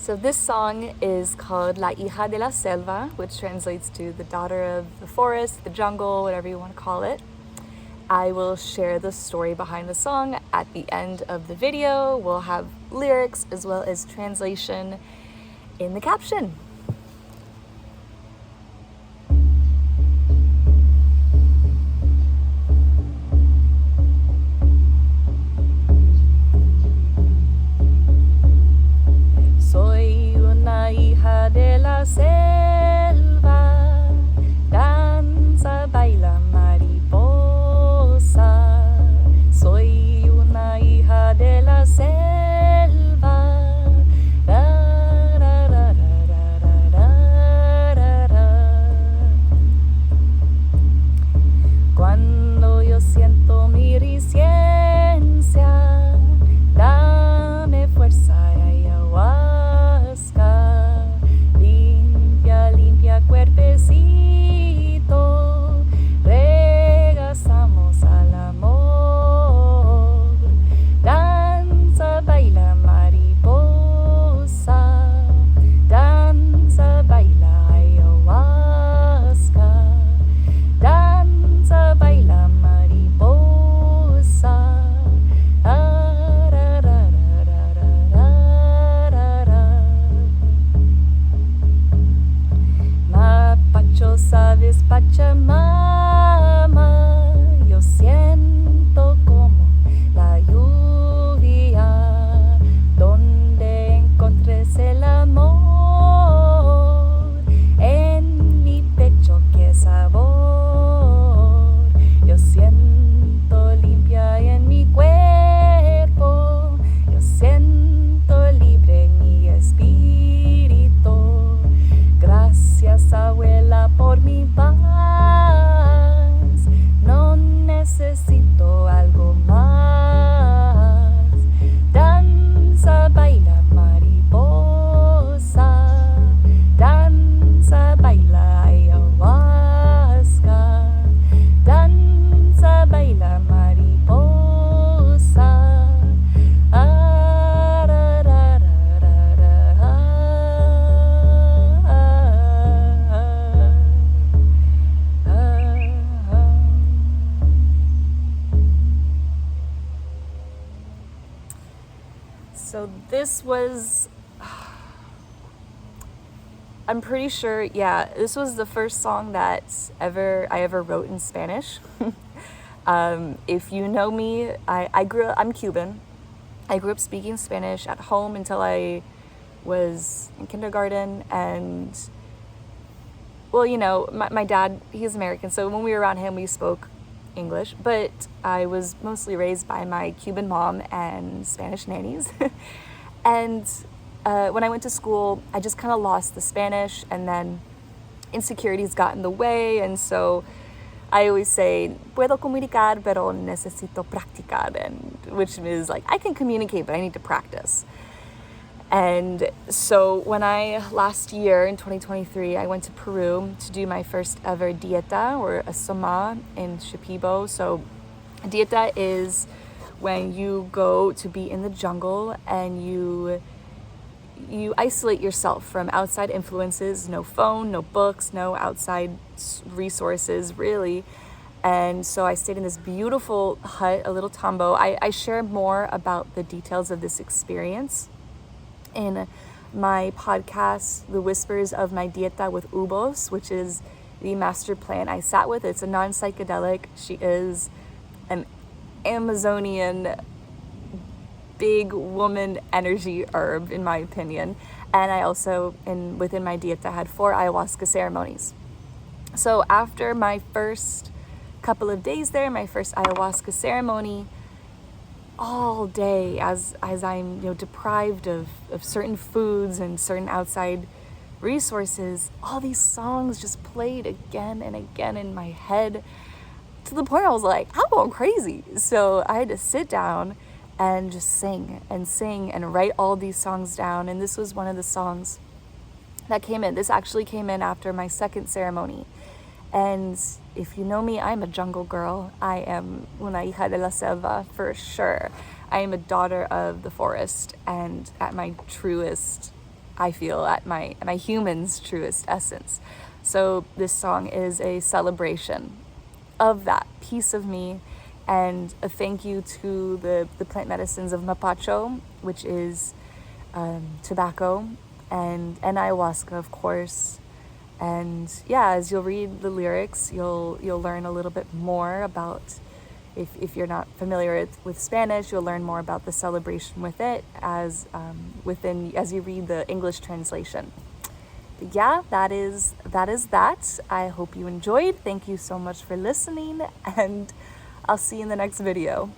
So this song is called La Hija de la Selva, which translates to the daughter of the forest, the jungle, whatever you want to call it. I will share the story behind the song at the end of the video. We'll have lyrics as well as translation in the caption. Soy una hija de la selva, danza, baila, mariposa. Soy una hija de la selva. Ra, ra, ra, ra, ra, ra, ra, ra. Cuando yo siento mi resistencia, dame fuerza y ayahuasca, limpia, limpia cuerpecito, regresamos al amor. Danza, baila, mariposa, danza, baila, ayahuasca, danza, baila, mariposa. Mapacho, sabes, Pachamama, yo siento como la lluvia, donde encontres el amor, en mi pecho qué sabor, yo siento limpia en mi cuerpo, yo siento libre en mi espíritu. Gracias, Abuela, por mi paz. No necesito algo más. Danza, baila, mariposa. Danza, baila, ayahuasca. Danza, baila, mariposa. Ah, ra, ra, ra, ra, ra. So this was, I'm pretty sure, this was the first song that I ever wrote in Spanish. If you know me, I'm Cuban. I grew up speaking Spanish at home until I was in kindergarten, and well, my dad, he's American, so when we were around him, we spoke English, but I was mostly raised by my Cuban mom and Spanish nannies. And when I went to school, I just kind of lost the Spanish, and then insecurities got in the way, and so I always say, puedo comunicar, pero necesito practicar, which is like, I can communicate, but I need to practice. And so when last year in 2023, I went to Peru to do my first ever dieta, or a soma in Shipibo. So dieta is when you go to be in the jungle and you isolate yourself from outside influences, no phone, no books, no outside resources, really. And so I stayed in this beautiful hut, a little tambo. I share more about the details of this experience in my podcast, The Whispers of My Dieta with Ubos, which is the master plant I sat with. It's a non-psychedelic. She is an Amazonian big woman energy herb, in my opinion. And I also, within my dieta, had 4 ayahuasca ceremonies. So after my first couple of days there, my first ayahuasca ceremony, all day as I'm deprived of certain foods and certain outside resources, all these songs just played again and again in my head, to the point I was like, I'm going crazy. So I had to sit down and just sing and write all these songs down. And this was one of the songs that came in. This actually came in after my second ceremony. And if you know me, I'm a jungle girl. I am una hija de la selva for sure. I am a daughter of the forest, and at my truest, I feel, at my human's truest essence. So this song is a celebration of that piece of me, and a thank you to the plant medicines of Mapacho, which is tobacco, and ayahuasca, of course. And yeah, as you'll read the lyrics, you'll learn a little bit more about, if you're not familiar with Spanish, you'll learn more about the celebration with it as you read the English translation. But yeah, that is that. I hope you enjoyed. Thank you so much for listening, and I'll see you in the next video.